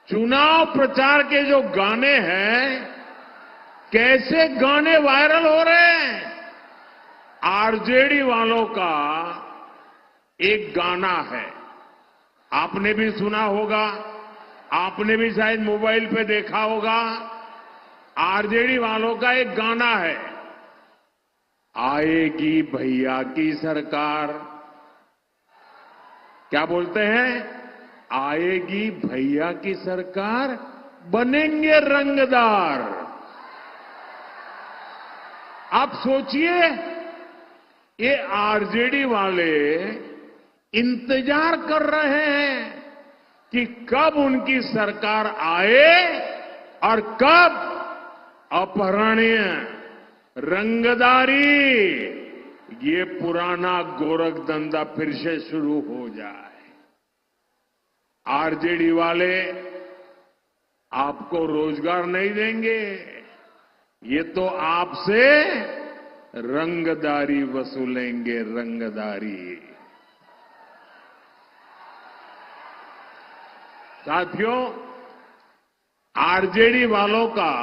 चुनाव प्रचार के जो गाने हैं, कैसे गाने वायरल हो रहे हैं। आरजेडी वालों का एक गाना है, आपने भी सुना होगा, आपने भी शायद मोबाइल पे देखा होगा। आरजेडी वालों का एक गाना है, आएगी भैया की सरकार। क्या बोलते हैं? आएगी भैया की सरकार, बनेंगे रंगदार। आप सोचिए, ये आरजेडी वाले इंतजार कर रहे हैं कि कब उनकी सरकार आए और कब अपहरणीय, रंगदारी, ये पुराना गोरख धंधा फिर से शुरू हो जाए। आरजेडी वाले आपको रोजगार नहीं देंगे, ये तो आपसे रंगदारी वसूलेंगे, रंगदारी। साथियों, आरजेडी वालों का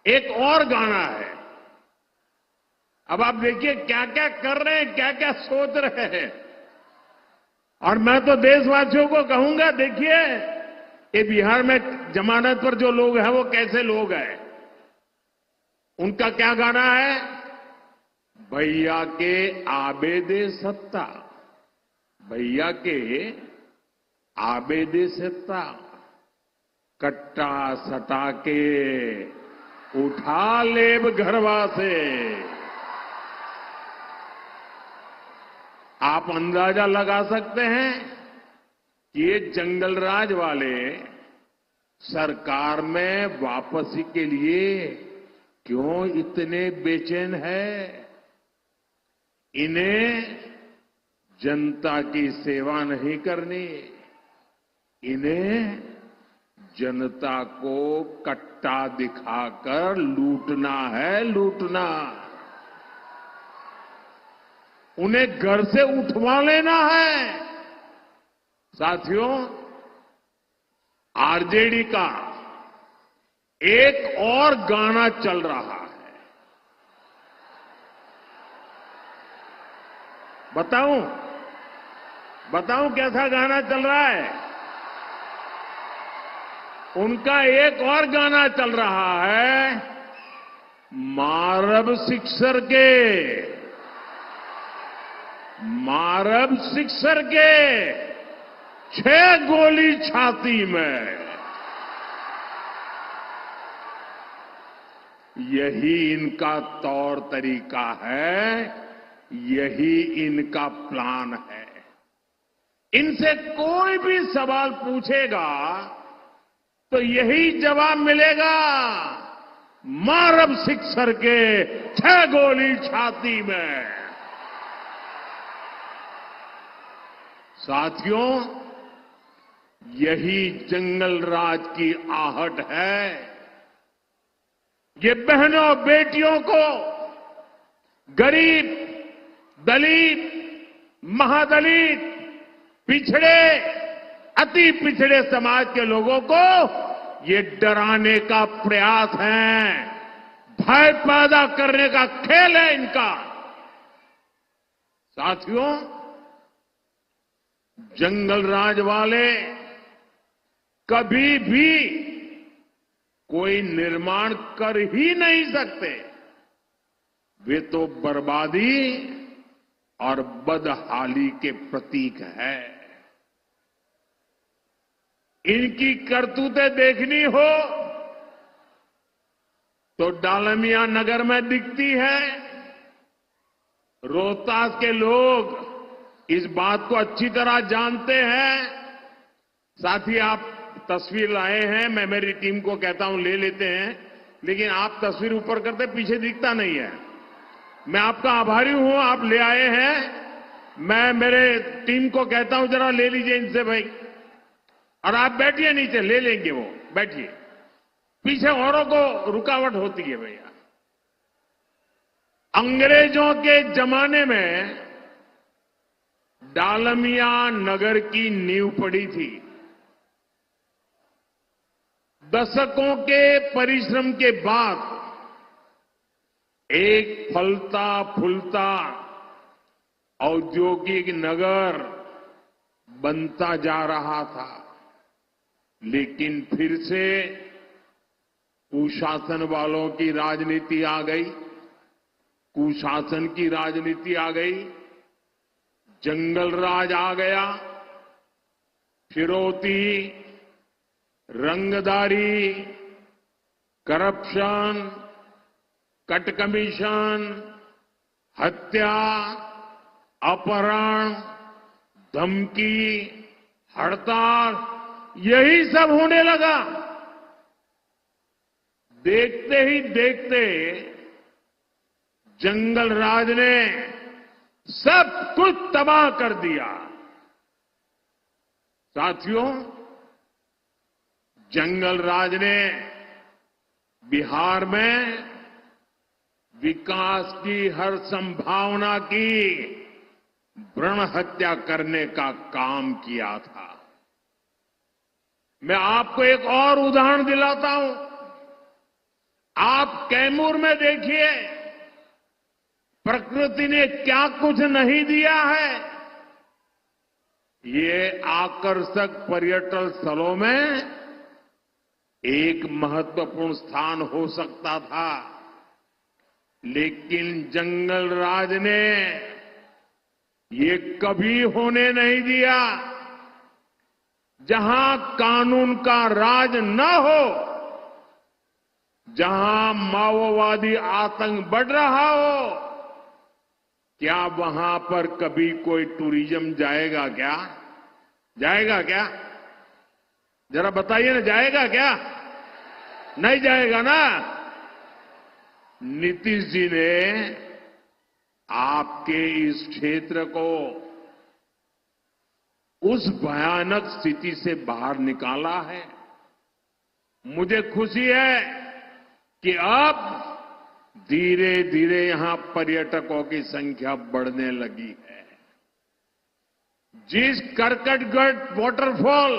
एक और गाना है। अब आप देखिए क्या क्या कर रहे हैं, क्या क्या सोच रहे हैं। और मैं तो देशवासियों को कहूंगा, देखिए ये बिहार में जमानत पर जो लोग हैं वो कैसे लोग हैं। उनका क्या गाना है? भैया के आबेदे सत्ता, भैया के आबेदे सत्ता, कट्टा सटा के उठा लेब घरवा से। आप अंदाजा लगा सकते हैं कि ये जंगल राज वाले सरकार में वापसी के लिए क्यों इतने बेचैन है। इन्हें जनता की सेवा नहीं करनी, इन्हें जनता को कट्टा दिखाकर लूटना है, लूटना। उन्हें घर से उठवा लेना है। साथियों, आरजेडी का एक और गाना चल रहा है। बताऊं कैसा गाना चल रहा है? उनका एक और गाना चल रहा है, मारब सिक्सर के, मारब सिक्सर के 6 गोली छाती में। यही इनका तौर तरीका है, यही इनका प्लान है। इनसे कोई भी सवाल पूछेगा तो यही जवाब मिलेगा, मारब सिक्सर के 6 गोली छाती में। साथियों, यही जंगल राज की आहट है। ये बहनों बेटियों को, गरीब, दलित, महादलित, पिछड़े, अति पिछड़े समाज के लोगों को ये डराने का प्रयास है, भय पैदा करने का खेल है इनका। साथियों, जंगल राज वाले कभी भी कोई निर्माण कर ही नहीं सकते। वे तो बर्बादी और बदहाली के प्रतीक है। इनकी करतूतें देखनी हो तो डालमिया नगर में दिखती है। रोहतास के लोग इस बात को अच्छी तरह जानते हैं। साथ ही आप तस्वीर लाए हैं, मैं मेरी टीम को कहता हूं ले लेते हैं, लेकिन आप तस्वीर ऊपर करते पीछे दिखता नहीं है। मैं आपका आभारी हूं, आप ले आए हैं। मैं मेरे टीम को कहता हूं जरा ले लीजिए इनसे भाई, और आप बैठिए नीचे, ले लेंगे वो, बैठिए। पीछे औरों को रुकावट होती है भैया। अंग्रेजों के जमाने में डालमिया नगर की नींव पड़ी थी। दशकों के परिश्रम के बाद एक फलता फूलता औद्योगिक नगर बनता जा रहा था, लेकिन फिर से कुशासन वालों की राजनीति आ गई, कुशासन की राजनीति आ गई, जंगल राज आ गया, फिरौती, रंगदारी, करप्शन, कट कमीशन, हत्या, अपहरण, धमकी, हड़ताल, यही सब होने लगा। देखते ही देखते जंगल राज ने सब कुछ तबाह कर दिया। साथियों, जंगल राज ने बिहार में विकास की हर संभावना की भ्रूण हत्या करने का काम किया था। मैं आपको एक और उदाहरण दिलाता हूं। आप कैमूर में देखिए, प्रकृति ने क्या कुछ नहीं दिया है। ये आकर्षक पर्यटन स्थलों में एक महत्वपूर्ण स्थान हो सकता था, लेकिन जंगल राज ने ये कभी होने नहीं दिया। जहां कानून का राज न हो, जहां माओवादी आतंक बढ़ रहा हो, क्या वहां पर कभी कोई टूरिज्म जाएगा क्या? जाएगा क्या? जरा बताइए ना, जाएगा क्या? नहीं जाएगा ना। नीतीश जी ने आपके इस क्षेत्र को उस भयानक स्थिति से बाहर निकाला है। मुझे खुशी है कि अब धीरे धीरे यहां पर्यटकों की संख्या बढ़ने लगी है। जिस करकटगढ़ वाटरफॉल,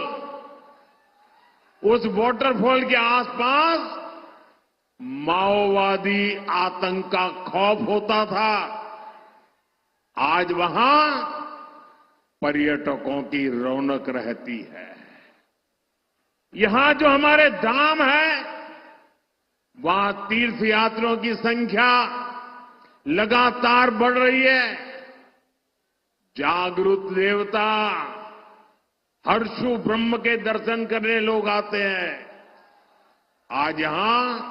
उस वाटरफॉल के आसपास माओवादी आतंक का खौफ होता था, आज वहां पर्यटकों की रौनक रहती है। यहां जो हमारे धाम है, वहां तीर्थ यात्रियों की संख्या लगातार बढ़ रही है। जागृत देवता हर्षु ब्रह्म के दर्शन करने लोग आते हैं। आज यहां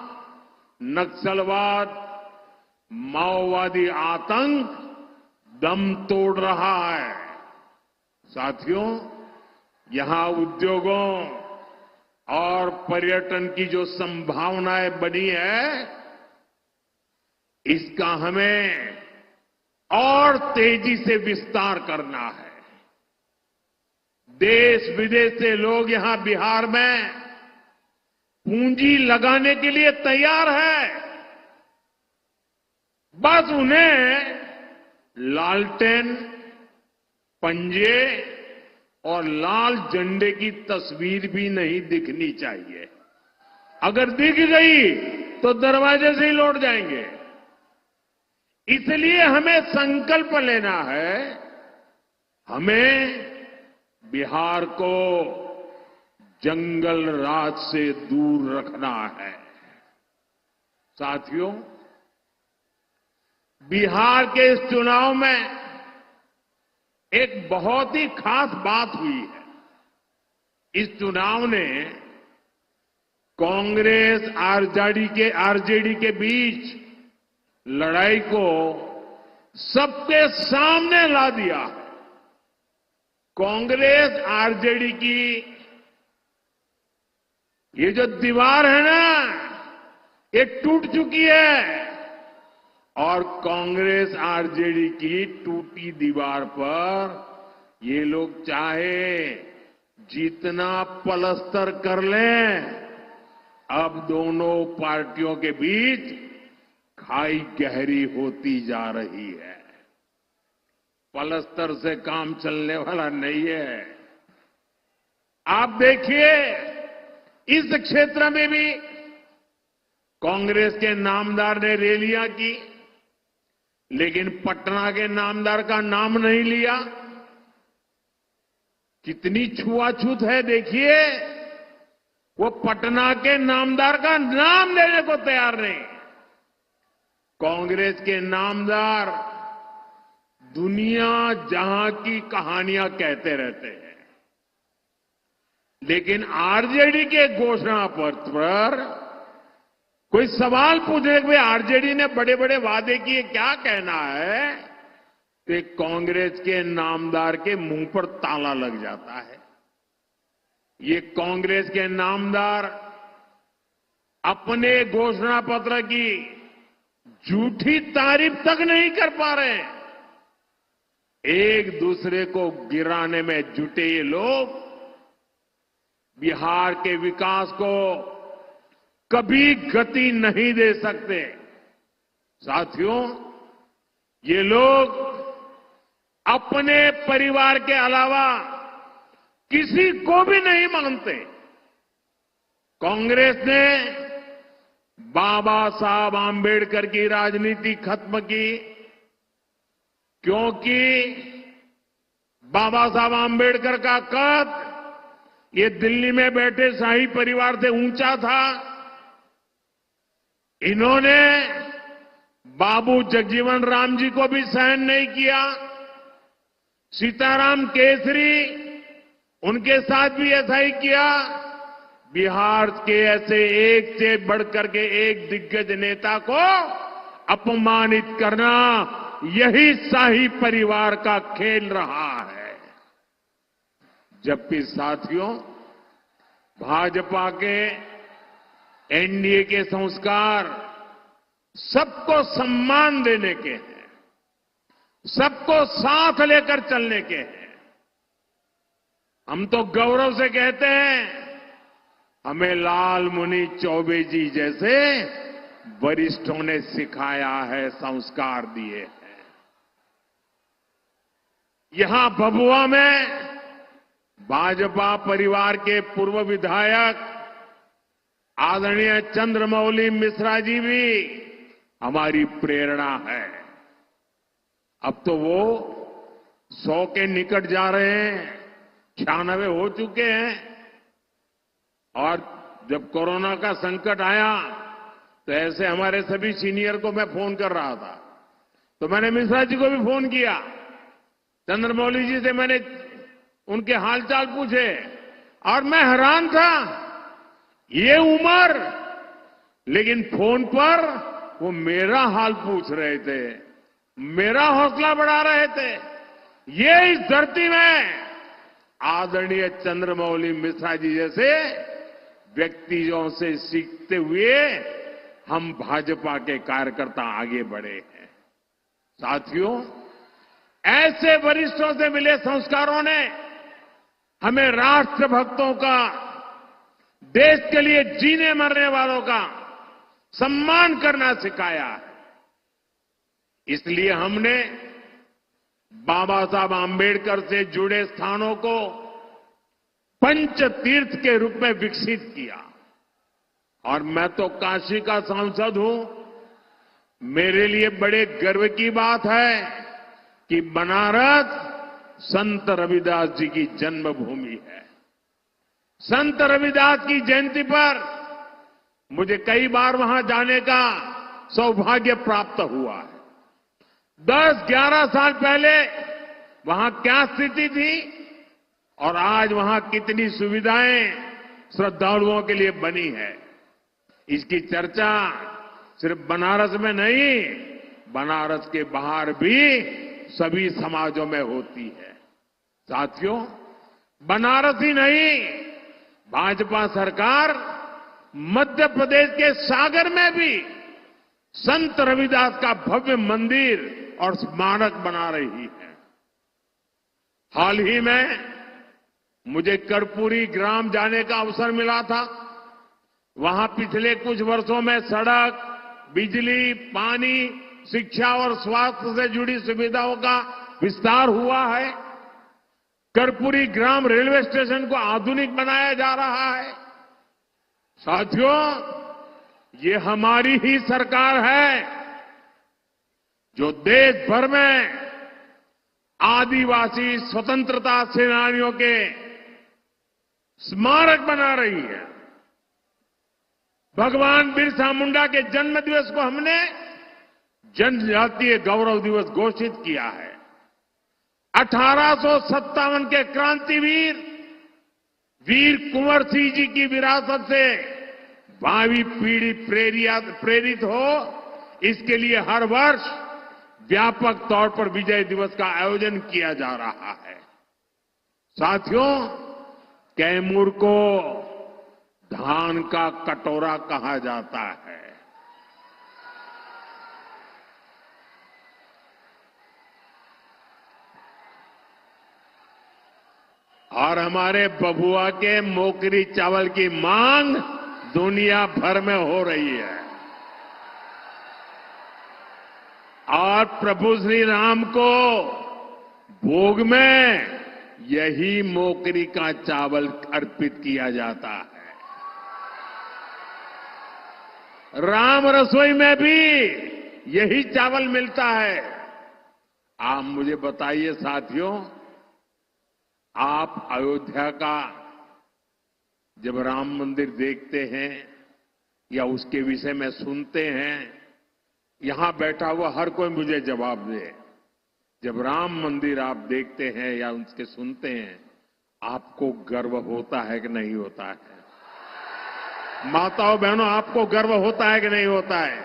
नक्सलवाद, माओवादी आतंक दम तोड़ रहा है। साथियों, यहां उद्योगों और पर्यटन की जो संभावनाएं बनी है, इसका हमें और तेजी से विस्तार करना है। देश विदेश से लोग यहां बिहार में पूंजी लगाने के लिए तैयार है। बस उन्हें लालटेन, पंजे और लाल झंडे की तस्वीर भी नहीं दिखनी चाहिए। अगर दिख गई तो दरवाजे से ही लौट जाएंगे। इसलिए हमें संकल्प लेना है, हमें बिहार को जंगल राज से दूर रखना है। साथियों, बिहार के इस चुनाव में एक बहुत ही खास बात हुई है। इस चुनाव ने कांग्रेस आरजेडी के बीच लड़ाई को सबके सामने ला दिया। कांग्रेस आरजेडी की ये जो दीवार है ना, ये टूट चुकी है, और कांग्रेस आरजेडी की टूटी दीवार पर ये लोग चाहे जितना पलस्तर कर लें, अब दोनों पार्टियों के बीच खाई गहरी होती जा रही है। पलस्तर से काम चलने वाला नहीं है। आप देखिए, इस क्षेत्र में भी कांग्रेस के नामदार ने रैलियां की, लेकिन पटना के नामदार का नाम नहीं लिया। कितनी छुआछूत है देखिए, वो पटना के नामदार का नाम लेने को तैयार नहीं। कांग्रेस के नामदार दुनिया जहां की कहानियां कहते रहते हैं, लेकिन आरजेडी के घोषणा पत्र पर कोई सवाल पूछे कि भाई आरजेडी ने बड़े बड़े वादे किए, क्या कहना है, तो कांग्रेस के नामदार के मुंह पर ताला लग जाता है। ये कांग्रेस के नामदार अपने घोषणा पत्र की झूठी तारीफ तक नहीं कर पा रहे हैं। एक दूसरे को गिराने में जुटे ये लोग बिहार के विकास को कभी गति नहीं दे सकते। साथियों, ये लोग अपने परिवार के अलावा किसी को भी नहीं मानते। कांग्रेस ने बाबा साहब आंबेडकर की राजनीति खत्म की, क्योंकि बाबा साहब आंबेडकर का कद ये दिल्ली में बैठे शाही परिवार से ऊंचा था। इन्होंने बाबू जगजीवन राम जी को भी सहन नहीं किया। सीताराम केसरी, उनके साथ भी ऐसा ही किया। बिहार के ऐसे एक से बढ़कर के एक दिग्गज नेता को अपमानित करना, यही शाही परिवार का खेल रहा है। जबकि साथियों, भाजपा के एनडीए के संस्कार सबको सम्मान देने के हैं, सबको साथ लेकर चलने के हैं। हम तो गौरव से कहते हैं, हमें लाल मुनि चौबे जी जैसे वरिष्ठों ने सिखाया है, संस्कार दिए हैं। यहां भभुआ में भाजपा परिवार के पूर्व विधायक आदरणीय चंद्रमौली मिश्रा जी भी हमारी प्रेरणा है। अब तो वो 100 के निकट जा रहे हैं, 96 हो चुके हैं। और जब कोरोना का संकट आया तो ऐसे हमारे सभी सीनियर को मैं फोन कर रहा था, तो मैंने मिश्रा जी को भी फोन किया, चंद्रमौली जी से मैंने उनके हालचाल पूछे, और मैं हैरान था, ये उम्र, लेकिन फोन पर वो मेरा हाल पूछ रहे थे, मेरा हौसला बढ़ा रहे थे। ये इस धरती में आदरणीय चंद्रमौली मिश्रा जी जैसे व्यक्तियों से सीखते हुए हम भाजपा के कार्यकर्ता आगे बढ़े हैं। साथियों, ऐसे वरिष्ठों से मिले संस्कारों ने हमें राष्ट्रभक्तों का, देश के लिए जीने मरने वालों का सम्मान करना सिखाया है। इसलिए हमने बाबा साहब आंबेडकर से जुड़े स्थानों को पंच तीर्थ के रूप में विकसित किया। और मैं तो काशी का सांसद हूं, मेरे लिए बड़े गर्व की बात है कि बनारस संत रविदास जी की जन्मभूमि है। संत रविदास की जयंती पर मुझे कई बार वहां जाने का सौभाग्य प्राप्त हुआ है। 10-11 साल पहले वहां क्या स्थिति थी और आज वहां कितनी सुविधाएं श्रद्धालुओं के लिए बनी है, इसकी चर्चा सिर्फ बनारस में नहीं, बनारस के बाहर भी सभी समाजों में होती है। साथियों, बनारस ही नहीं, भाजपा सरकार मध्य प्रदेश के सागर में भी संत रविदास का भव्य मंदिर और स्मारक बना रही है। हाल ही में मुझे कर्पूरी ग्राम जाने का अवसर मिला था। वहां पिछले कुछ वर्षों में सड़क, बिजली, पानी, शिक्षा और स्वास्थ्य से जुड़ी सुविधाओं का विस्तार हुआ है। कर्पूरी ग्राम रेलवे स्टेशन को आधुनिक बनाया जा रहा है। साथियों, ये हमारी ही सरकार है जो देश भर में आदिवासी स्वतंत्रता सेनानियों के स्मारक बना रही है। भगवान बिरसा मुंडा के जन्म दिवस को हमने जनजातीय गौरव दिवस घोषित किया है। 1857 के क्रांतिवीर वीर कुंवर सिंह जी की विरासत से भावी पीढ़ी प्रेरित हो, इसके लिए हर वर्ष व्यापक तौर पर विजय दिवस का आयोजन किया जा रहा है। साथियों, कैमूर को धान का कटोरा कहा जाता है। और हमारे बबुआ के मोकरी चावल की मांग दुनिया भर में हो रही है। और प्रभु श्री राम को भोग में यही मोकरी का चावल अर्पित किया जाता है। राम रसोई में भी यही चावल मिलता है। आप मुझे बताइए साथियों, आप अयोध्या का जब राम मंदिर देखते हैं या उसके विषय में सुनते हैं, यहां बैठा हुआ हर कोई मुझे जवाब दे। जब राम मंदिर आप देखते हैं या उसके सुनते हैं, आपको गर्व होता है कि नहीं होता है? माताओं बहनों, आपको गर्व होता है कि नहीं होता है?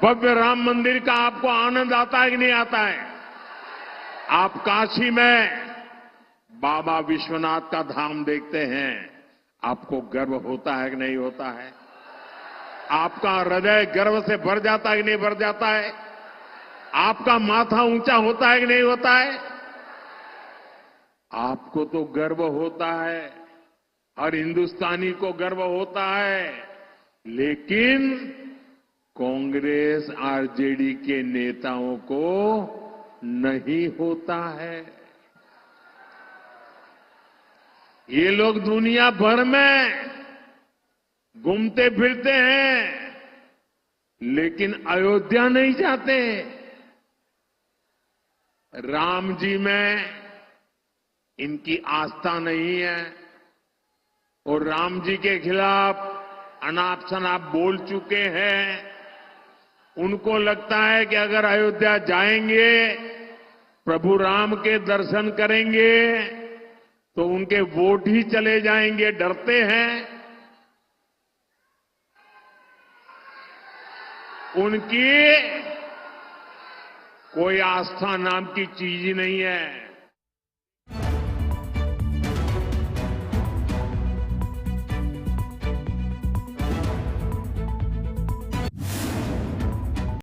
भव्य राम मंदिर का आपको आनंद आता है कि नहीं आता है? आप काशी में बाबा विश्वनाथ का धाम देखते हैं, आपको गर्व होता है कि नहीं होता है? आपका हृदय गर्व से भर जाता है कि नहीं भर जाता है? आपका माथा ऊंचा होता है कि नहीं होता है? आपको तो गर्व होता है, हर हिंदुस्तानी को गर्व होता है, लेकिन कांग्रेस आरजेडी के नेताओं को नहीं होता है। ये लोग दुनिया भर में घूमते फिरते हैं, लेकिन अयोध्या नहीं जाते। राम जी में इनकी आस्था नहीं है और राम जी के खिलाफ अनाप शनाप बोल चुके हैं। उनको लगता है कि अगर अयोध्या जाएंगे, प्रभु राम के दर्शन करेंगे, तो उनके वोट ही चले जाएंगे, डरते हैं। उनकी कोई आस्था नाम की चीज ही नहीं है।